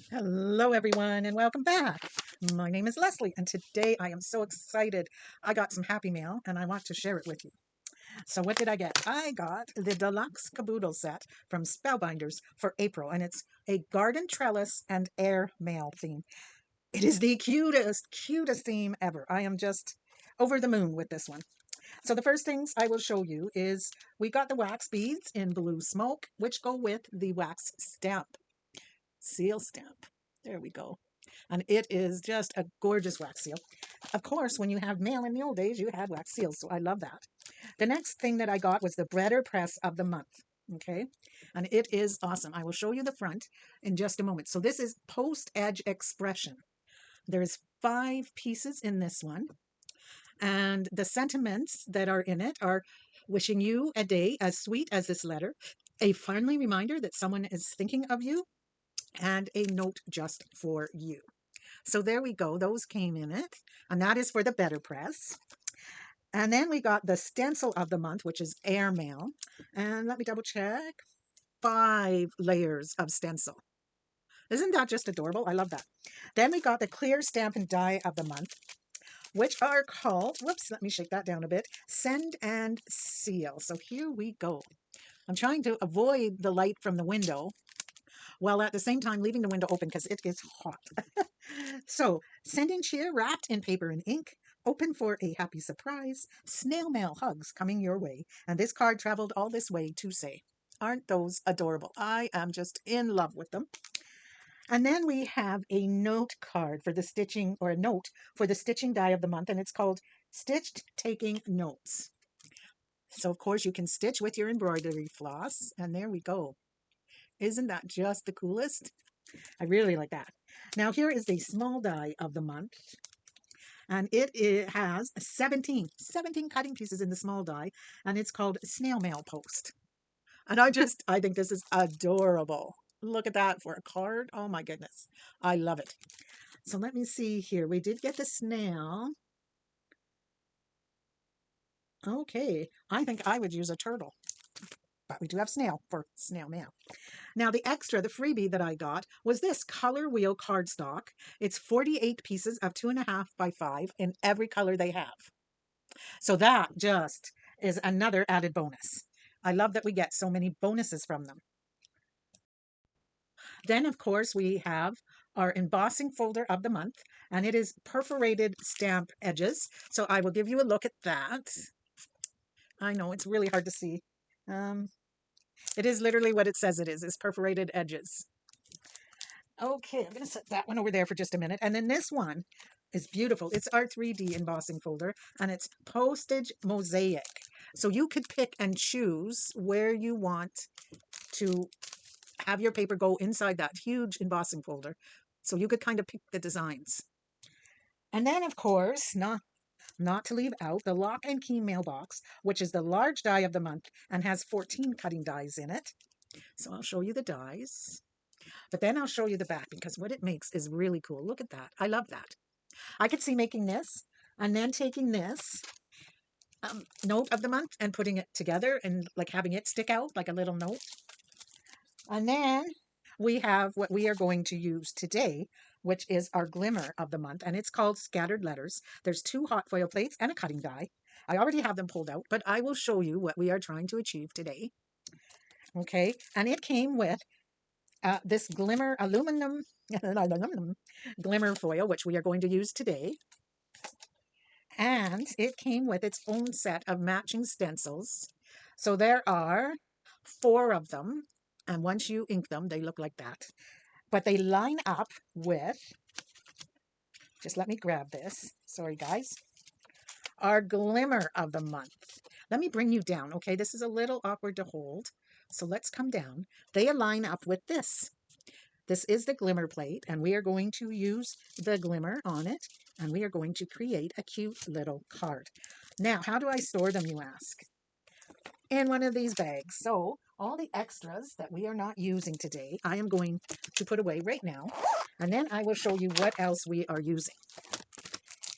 Hello, everyone, and welcome back. My name is Leslie, and today I am so excited. I got some Happy Mail, and I want to share it with you. So, what did I get? I got the deluxe caboodle set from Spellbinders for April, and it's a garden trellis and air mail theme. It is the cutest theme ever. I am just over the moon with this one. So, the first things I will show you is we got the wax beads in blue smoke, which go with the wax stamp, seal stamp. There we go. And it is just a gorgeous wax seal. Of course, when you have mail in the old days, you had wax seals, so I love that. The next thing that I got was the Breader Press of the Month. Okay, and it is awesome. I will show you the front in just a moment. So this is Post Edge Expression. There's 5 pieces in this one, and the sentiments that are in it are wishing you a day as sweet as this letter, a friendly reminder that someone is thinking of you, and a note just for you. So there we go. Those came in it. And that is for the Better Press. And then we got the stencil of the month, which is airmail. And let me double check. 5 layers of stencil. Isn't that just adorable? I love that. Then we got the clear stamp and die of the month, which are called, whoops, let me shake that down a bit, Send and Seal. So here we go. I'm trying to avoid the light from the window while at the same time leaving the window open because it is hot. So, sending cheer wrapped in paper and ink, open for a happy surprise, snail mail hugs coming your way, and this card traveled all this way to say. Aren't those adorable? I am just in love with them. And then we have a note card for the stitching, or a note for the stitching die of the month, and it's called Stitched Taking Notes. So, of course, you can stitch with your embroidery floss, and there we go. Isn't that just the coolest? I really like that. Now, here is the small die of the month, and it has 17 cutting pieces in the small die, and it's called Snail Mail Post. And I think this is adorable. Look at that for a card. Oh my goodness. I love it. So let me see here. We did get the snail. Okay. I think I would use a turtle, but we do have snail for snail mail. Now, the extra, the freebie that I got was this color wheel cardstock. It's 48 pieces of 2.5 by 5 in every color they have. So that just is another added bonus. I love that we get so many bonuses from them. Then, of course, we have our embossing folder of the month, and it is perforated stamp edges. So I will give you a look at that. I know it's really hard to see. Um, it is literally what it says it is perforated edges. Okay, I'm going to set that one over there for just a minute. And then this one is beautiful. It's our 3D embossing folder, and it's postage mosaic. So you could pick and choose where you want to have your paper go inside that huge embossing folder. So you could kind of pick the designs. And then, of course, not to leave out the lock and key mailbox, which is the large die of the month and has 14 cutting dies in it. So I'll show you the dies. But then I'll show you the back because what it makes is really cool. Look at that. I love that. I could see making this and then taking this note of the month and putting it together and like having it stick out like a little note. And then we have what we are going to use today, which is our glimmer of the month, and it's called Scattered Letters. There's 2 hot foil plates and a cutting die. I already have them pulled out, but I will show you what we are trying to achieve today. Okay, and it came with this glimmer aluminum glimmer foil, which we are going to use today. And it came with its own set of matching stencils. So there are 4 of them. And once you ink them, they look like that. But they line up with, just let me grab this. Sorry, guys. Our glimmer of the month. Let me bring you down, okay? This is a little awkward to hold. So let's come down. They align up with this. This is the glimmer plate, and we are going to use the glimmer on it, and we are going to create a cute little card. Now, how do I store them, you ask? In one of these bags. So all the extras that we are not using today, I am going to put away right now, and then I will show you what else we are using.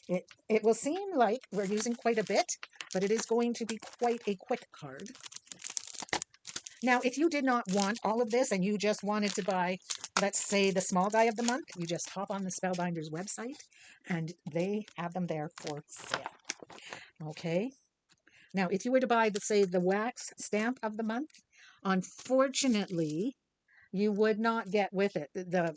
It will seem like we're using quite a bit, but it is going to be quite a quick card. Now, if you did not want all of this and you just wanted to buy, let's say, the small die of the month, you just hop on the Spellbinders website and they have them there for sale. Okay. Now, if you were to buy, say, the wax stamp of the month, unfortunately, you would not get with it the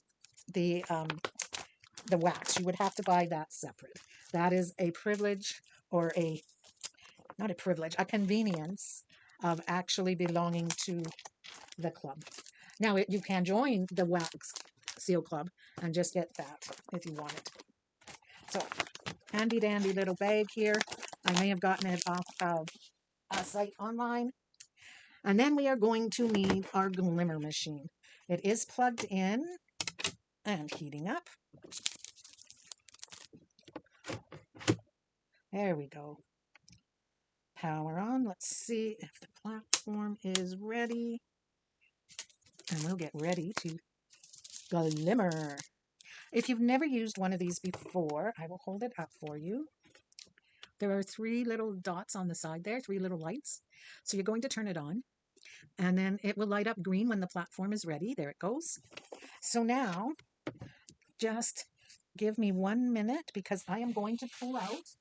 wax. You would have to buy that separate. That is a privilege, or not a privilege, a convenience of actually belonging to the club. Now, you can join the wax seal club and just get that if you want it. So, handy dandy little bag here. I may have gotten it off of a site online. And then we are going to need our glimmer machine. It is plugged in and heating up. There we go. Power on. Let's see if the platform is ready. And we'll get ready to glimmer. If you've never used one of these before, I will hold it up for you. There are 3 little dots on the side there, 3 little lights. So you're going to turn it on, and then it will light up green when the platform is ready. There it goes. So now, just give me 1 minute because I am going to pull out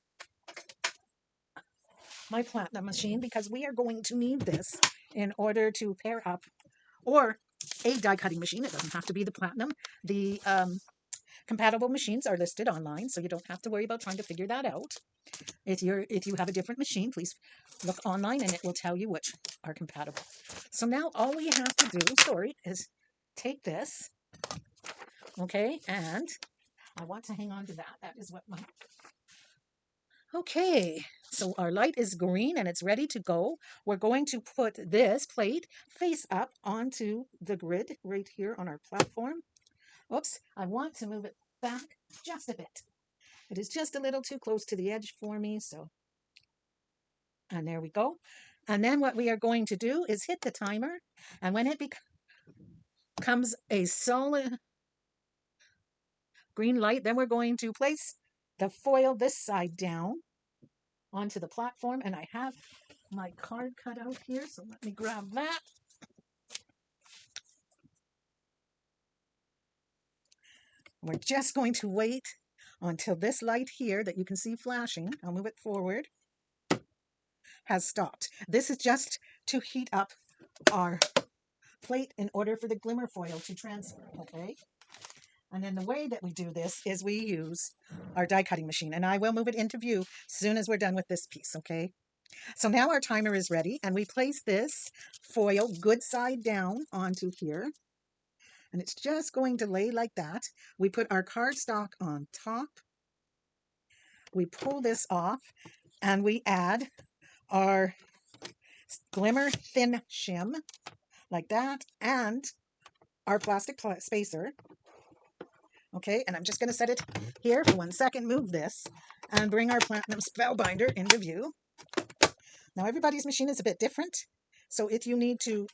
my platinum machine, because we are going to need this in order to pair up, or a die cutting machine. It doesn't have to be the platinum. The compatible machines are listed online, so you don't have to worry about trying to figure that out. If you have a different machine, please look online and it will tell you which are compatible. So now all we have to do, is take this, okay, and I want to hang on to that. That is what my... Okay, so our light is green and it's ready to go. We're going to put this plate face up onto the grid right here on our platform. Oops, I want to move it back just a bit. It is just a little too close to the edge for me, so... And there we go. And then what we are going to do is hit the timer, and when it becomes a solid green light, then we're going to place the foil this side down onto the platform. And I have my card cut out here, so let me grab that. We're just going to wait until this light here that you can see flashing, I'll move it forward, has stopped. This is just to heat up our plate in order for the glimmer foil to transfer, okay? And then the way that we do this is we use our die cutting machine, and I will move it into view as soon as we're done with this piece, okay? So now our timer is ready, and we place this foil good side down onto here, and it's just going to lay like that. We put our cardstock on top, we pull this off, and we add our glimmer thin shim like that, and our plastic spacer. Okay, and I'm just going to set it here for 1 second, move this, and bring our platinum spellbinder into view. Now, everybody's machine is a bit different, so if you need to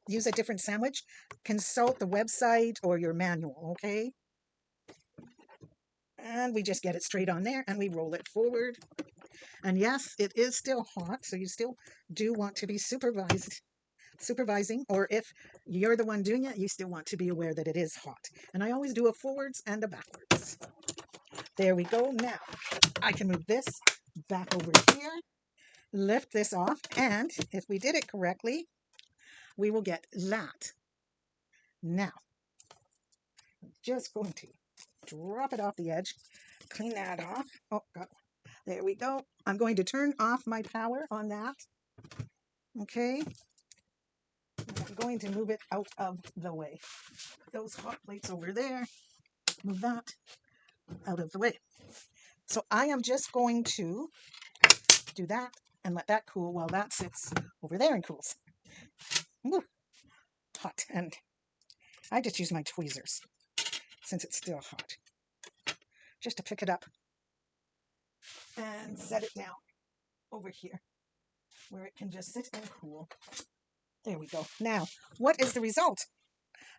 use a different sandwich, consult the website or your manual, okay? And we just get it straight on there, and we roll it forward. And yes, it is still hot, so you still do want to be supervising, or if you're the one doing it, you still want to be aware that it is hot. And I always do a forwards and a backwards. There we go. Now I can move this back over here, lift this off, and if we did it correctly, we will get that. Now, I'm just going to drop it off the edge, clean that off. Oh, God. There we go. I'm going to turn off my power on that. Okay. I'm going to move it out of the way. Those hot plates over there. Move that out of the way. So I am just going to do that and let that cool while that sits over there and cools. Woo. Hot. And I just use my tweezers since it's still hot, just to pick it up and set it down over here where it can just sit and cool. There we go. Now, what is the result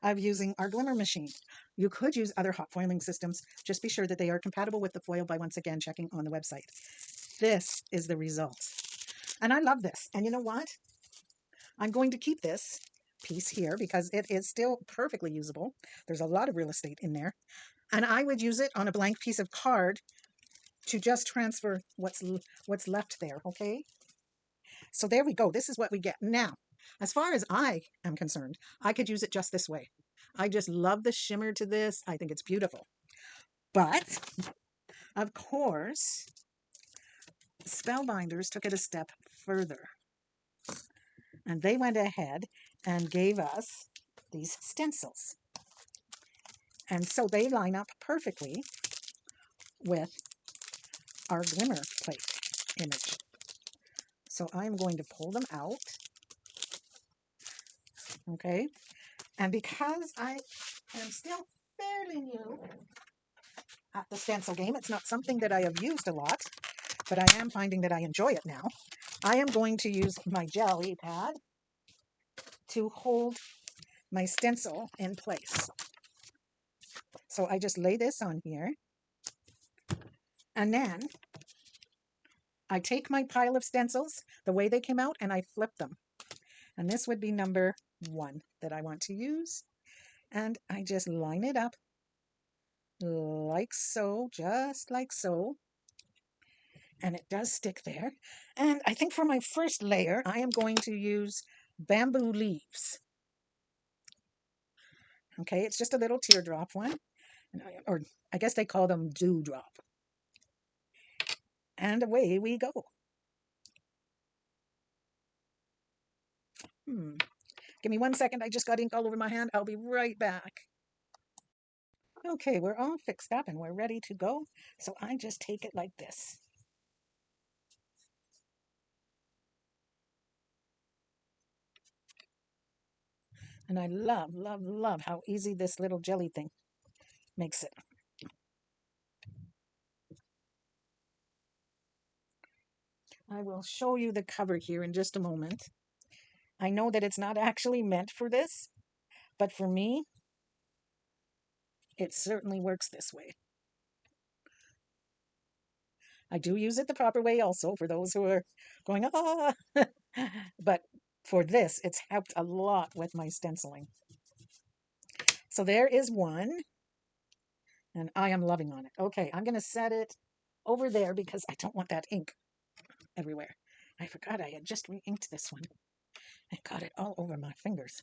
of using our glimmer machine? You could use other hot foiling systems. Just be sure that they are compatible with the foil by once again checking on the website. This is the result. And I love this. And you know what? I'm going to keep this piece here because it is still perfectly usable. There's a lot of real estate in there. And I would use it on a blank piece of card to just transfer what's left there, okay? So there we go. This is what we get. Now, as far as I am concerned, I could use it just this way. I just love the shimmer to this. I think it's beautiful. But, of course, Spellbinders took it a step further. And they went ahead and gave us these stencils. And so they line up perfectly with our glimmer plate image. So I'm going to pull them out. Okay. And because I am still fairly new at the stencil game, it's not something that I have used a lot, but I am finding that I enjoy it now. I am going to use my jelly pad to hold my stencil in place. So I just lay this on here, and then I take my pile of stencils, the way they came out, and I flip them. And this would be number 1 that I want to use. And I just line it up like so, just like so. And it does stick there. And I think for my first layer, I am going to use bamboo leaves. Okay, it's just a little teardrop one, or I guess they call them dewdrop. And away we go. Give me 1 second. I just got ink all over my hand. I'll be right back. Okay, we're all fixed up and we're ready to go. So I just take it like this. And I love, love, love how easy this little jelly thing makes it. I will show you the cover here in just a moment. I know that it's not actually meant for this, but for me, it certainly works this way. I do use it the proper way also for those who are going, ah, but for this, it's helped a lot with my stenciling. So there is one, and I am loving on it. Okay, I'm going to set it over there because I don't want that ink everywhere. I forgot I had just re-inked this one. I got it all over my fingers.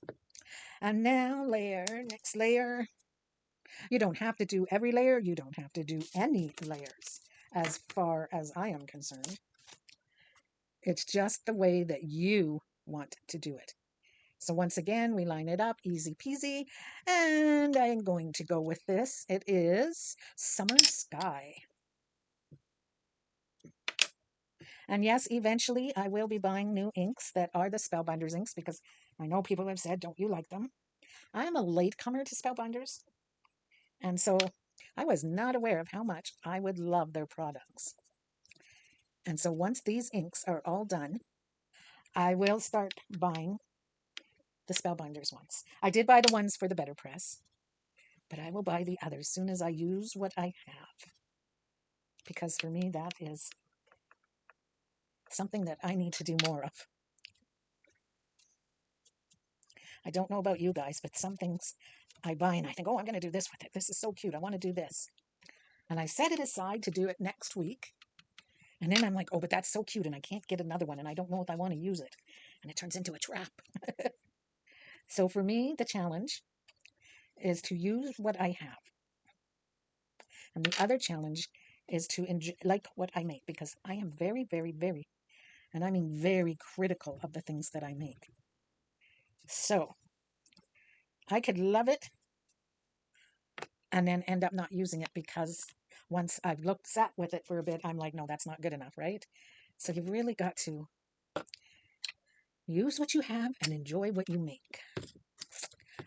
And now next layer. You don't have to do every layer. You don't have to do any layers as far as I am concerned. It's just the way that you want to do it. So once again, we line it up, easy peasy. And I'm going to go with this. It is Summer Sky. And yes, eventually I will be buying new inks that are the Spellbinders inks because I know people have said, don't you like them? I am a latecomer to Spellbinders. And so I was not aware of how much I would love their products. And so once these inks are all done, I will start buying the Spellbinders ones. I did buy the ones for the Better Press, but I will buy the others as soon as I use what I have. Because for me, that is something that I need to do more of. I don't know about you guys, but some things I buy and I think, oh, I'm going to do this with it. This is so cute. I want to do this. And I set it aside to do it next week. And then I'm like, oh, but that's so cute and I can't get another one and I don't know if I want to use it. And it turns into a trap. So for me, the challenge is to use what I have. And the other challenge is to like what I make because I am very, very, very, and I mean very critical of the things that I make. So I could love it and then end up not using it because once I've sat with it for a bit, I'm like, no, that's not good enough, right? So you've really got to use what you have and enjoy what you make.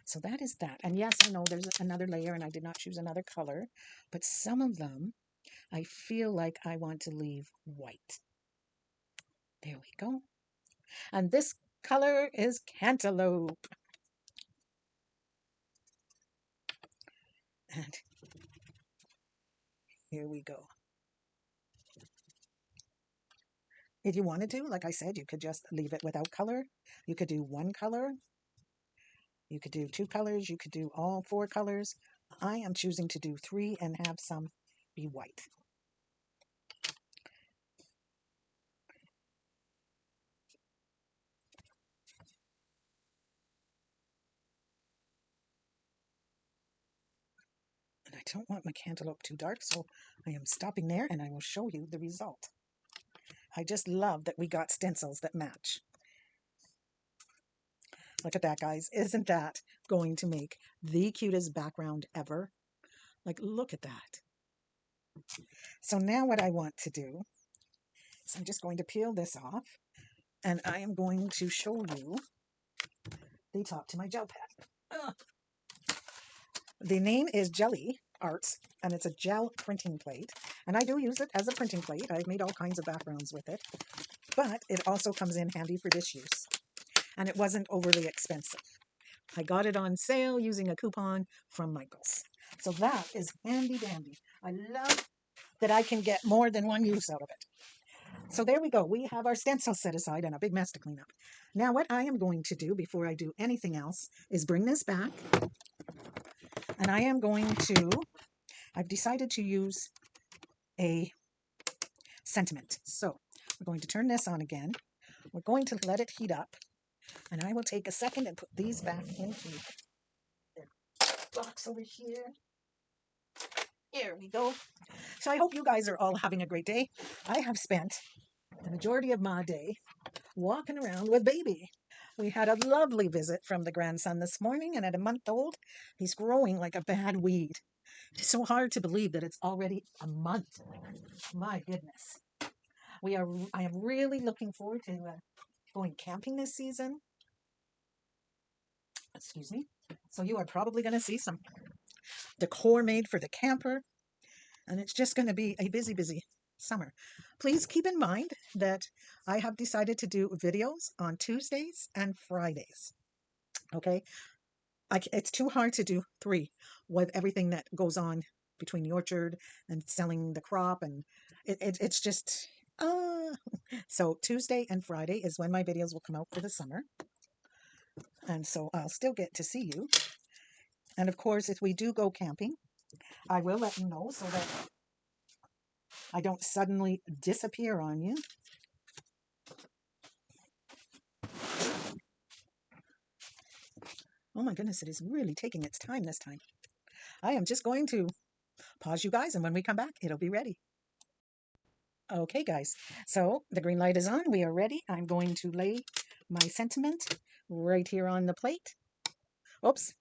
So that is that. And yes, I know there's another layer and I did not choose another color, but some of them I feel like I want to leave white. There we go. And this color is Cantaloupe. And here we go. If you wanted to, like I said, you could just leave it without color. You could do one color. You could do two colors. You could do all four colors. I am choosing to do three and have some be white. And I don't want my cantaloupe too dark, so I am stopping there and I will show you the result. I just love that we got stencils that match. Look at that, guys. Isn't that going to make the cutest background ever? Like, look at that. So now what I want to do is I'm just going to peel this off and I am going to show you the top to my gel pad. Ugh. The name is Jelly Arts and it's a gel printing plate. And I do use it as a printing plate. I've made all kinds of backgrounds with it. But it also comes in handy for this use. And it wasn't overly expensive. I got it on sale using a coupon from Michaels. So that is handy dandy. I love that I can get more than one use out of it. So there we go. We have our stencil set aside and a big mess to clean up. Now what I am going to do before I do anything else is bring this back. And I am going to, I've decided to use a sentiment. So we're going to turn this on again. We're going to let it heat up. And I will take a second and put these back into their box over here. Here we go. So I hope you guys are all having a great day. I have spent the majority of my day walking around with baby. We had a lovely visit from the grandson this morning, and at a month old, he's growing like a bad weed. It's so hard to believe that it's already a month. My goodness. I am really looking forward to going camping this season. Excuse me. So you are probably going to see some decor made for the camper, and it's just going to be a busy, busy summer. Please keep in mind that I have decided to do videos on Tuesdays and Fridays. Okay, it's too hard to do 3 with everything that goes on between the orchard and selling the crop, and it's just so Tuesday and Friday is when my videos will come out for the summer, and so I'll still get to see you. And of course, if we do go camping, I will let you know so that I don't suddenly disappear on you. Oh my goodness, it is really taking its time this time. I am just going to pause you guys, and when we come back, it'll be ready. Okay, guys, so the green light is on. We are ready. I'm going to lay my sentiment right here on the plate. Oops.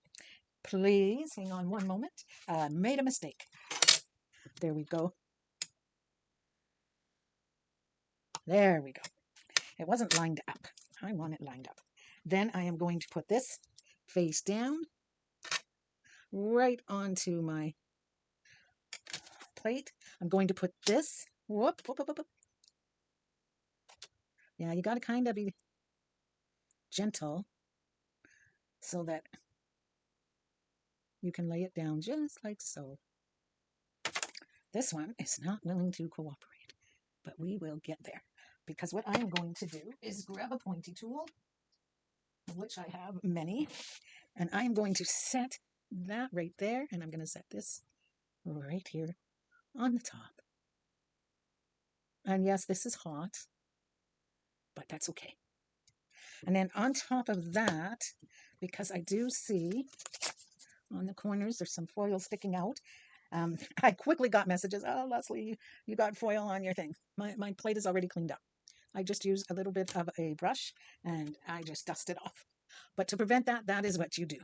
Please hang on one moment. I made a mistake. There we go. There we go. It wasn't lined up. I want it lined up. Then I am going to put this face down right onto my plate. I'm going to put this. Whoop, whoop, whoop, whoop. Yeah, you got to kind of be gentle so that you can lay it down just like so. This one is not willing to cooperate, but we will get there. Because what I'm going to do is grab a pointy tool, of which I have many, and I'm going to set that right there, and I'm going to set this right here on the top. And yes, this is hot, but that's okay. And then on top of that, because I do see on the corners there's some foil sticking out, I quickly got messages, oh, Leslie, you got foil on your thing. My plate is already cleaned up. I just use a little bit of a brush and I just dust it off. But to prevent that, that is what you do.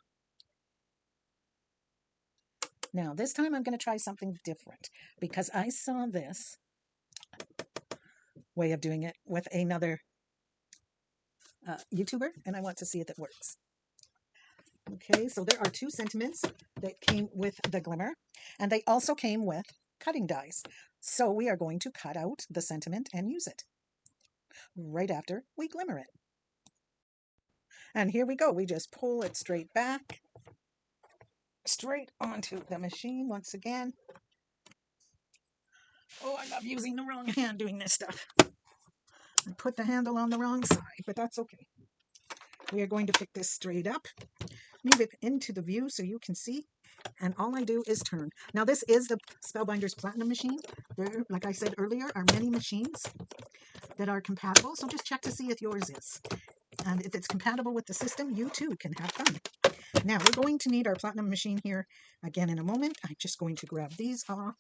Now, this time I'm going to try something different because I saw this way of doing it with another YouTuber, and I want to see if it works. Okay, so there are 2 sentiments that came with the glimmer, and they also came with cutting dies. So we are going to cut out the sentiment and use it right after we glimmer it. And here we go. We just pull it straight back, straight onto the machine once again. Oh, I love using the wrong hand doing this stuff. I put the handle on the wrong side, but that's okay. We are going to pick this straight up, move it into the view so you can see, and all I do is turn. Now this is the Spellbinders Platinum machine. There, like I said earlier, are many machines that are compatible, so just check to see if yours is. And if it's compatible with the system, you too can have fun. Now we're going to need our Platinum machine here again in a moment. I'm just going to grab these off.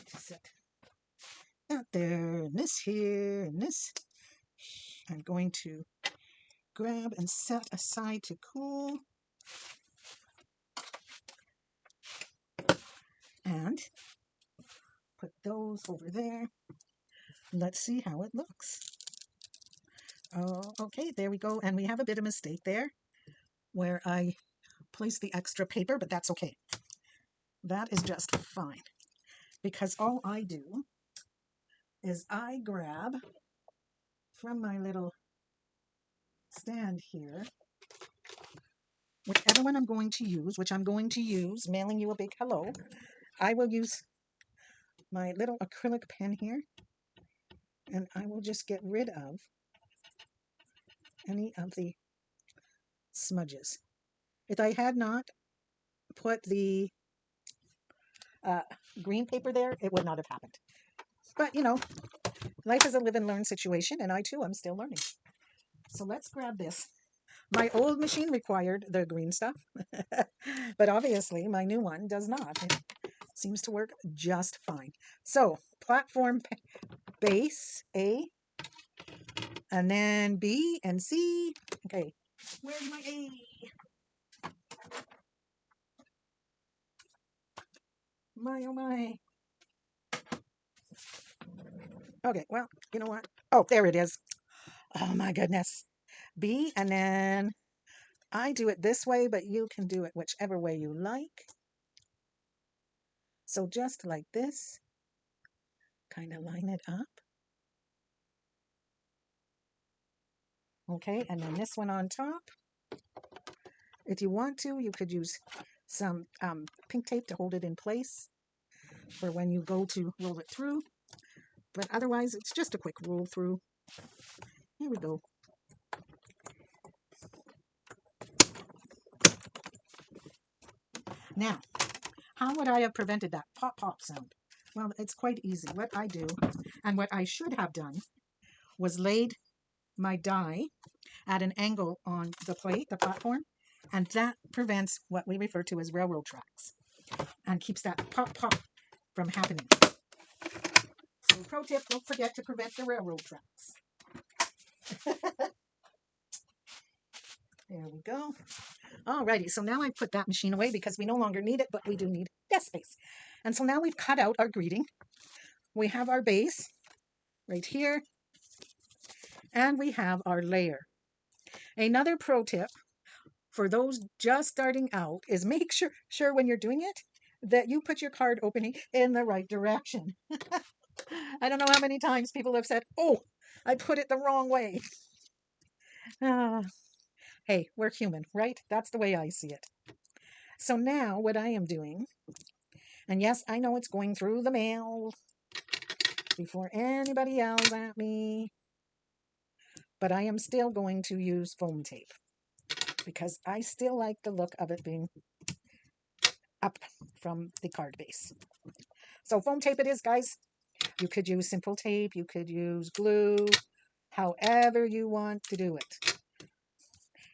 Set that there, and this here, and this. I'm going to grab and set aside to cool. And put those over there. Let's see how it looks. Oh, okay, there we go. And we have a bit of mistake there where I placed the extra paper, but that's okay. That is just fine. Because all I do is I grab from my little stand here, whichever one I'm going to use, which I'm going to use, mailing you a big hello, I will use my little acrylic pen here, and I will just get rid of any of the smudges. If I had not put the green paper there, it would not have happened. But, you know, life is a live and learn situation, and I too am still learning. So let's grab this. My old machine required the green stuff, but obviously my new one does not. It seems to work just fine. So, platform base A, and then B and C. Okay, where's my A? My, oh my. Okay, well, you know what? Oh, there it is. Oh my goodness. B, and then I do it this way, but you can do it whichever way you like. So just like this, kind of line it up. Okay, and then this one on top. If you want to, you could use some pink tape to hold it in place for when you go to roll it through. But otherwise, it's just a quick roll through. Here we go. Now, how would I have prevented that pop pop sound? Well, it's quite easy. What I do, and what I should have done, was laid my die at an angle on the plate, the platform, and that prevents what we refer to as railroad tracks and keeps that pop pop from happening. So pro tip, don't forget to prevent the railroad tracks. There we go. Alrighty, so now I put that machine away because we no longer need it, but we do need desk space. And so now we've cut out our greeting. We have our base right here, and we have our layer. Another pro tip for those just starting out is make sure when you're doing it that you put your card opening in the right direction. I don't know how many times people have said, oh, I put it the wrong way. Hey, we're human, right? That's the way I see it. So now what I am doing, and yes, I know it's going through the mail before anybody yells at me, but I am still going to use foam tape because I still like the look of it being up from the card base. So foam tape it is, guys. You could use simple tape, you could use glue, however you want to do it.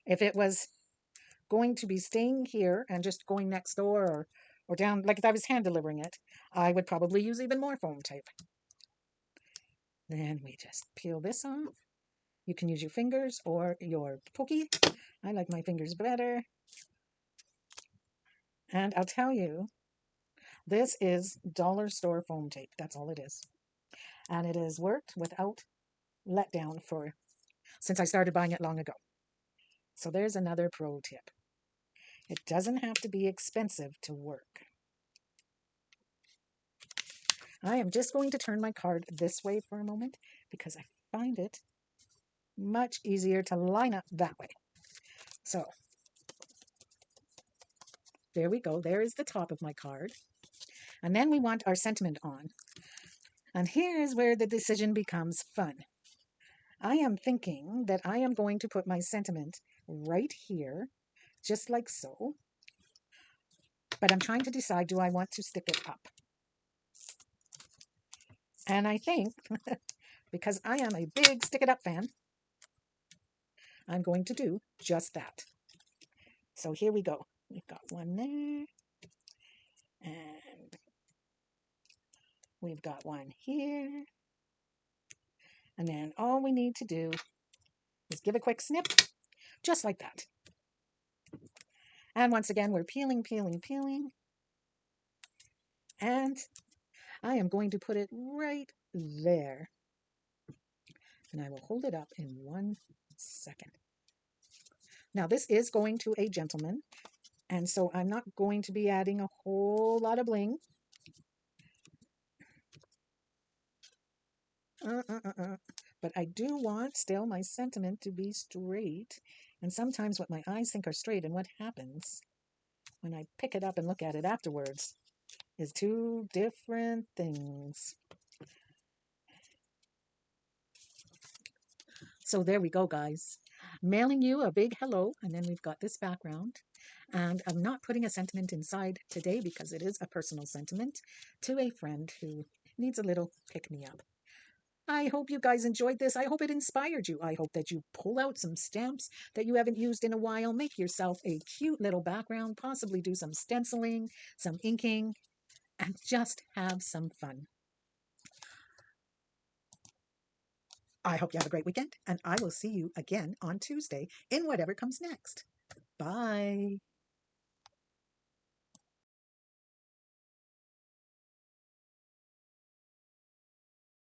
If it was going to be staying here and just going next door or down, like if I was hand delivering it, I would probably use even more foam tape. Then we just peel this off. You can use your fingers or your pokey. I like my fingers better. And I'll tell you, this is dollar store foam tape. That's all it is. And it has worked without letdown since I started buying it long ago. So there's another pro tip. It doesn't have to be expensive to work. I am just going to turn my card this way for a moment because I find it much easier to line up that way. So there we go. There is the top of my card. And then we want our sentiment on. And here is where the decision becomes fun. I am thinking that I am going to put my sentiment right here, just like so. But I'm trying to decide, do I want to stick it up? And I think, because I am a big Stick It Up fan, I'm going to do just that. So here we go. We've got one there. And we've got one here. And then all we need to do is give a quick snip, just like that. And once again, we're peeling, peeling, peeling. And I am going to put it right there. And I will hold it up in 1 second. Now this is going to a gentleman, and so I'm not going to be adding a whole lot of bling. But I do want still my sentiment to be straight. And sometimes what my eyes think are straight and what happens when I pick it up and look at it afterwards is two different things. So there we go, guys. Mailing you a big hello, and then we've got this background. And I'm not putting a sentiment inside today because it is a personal sentiment to a friend who needs a little pick-me-up. I hope you guys enjoyed this. I hope it inspired you. I hope that you pull out some stamps that you haven't used in a while. Make yourself a cute little background, possibly do some stenciling, some inking, and just have some fun. I hope you have a great weekend, and I will see you again on Tuesday in whatever comes next. Bye.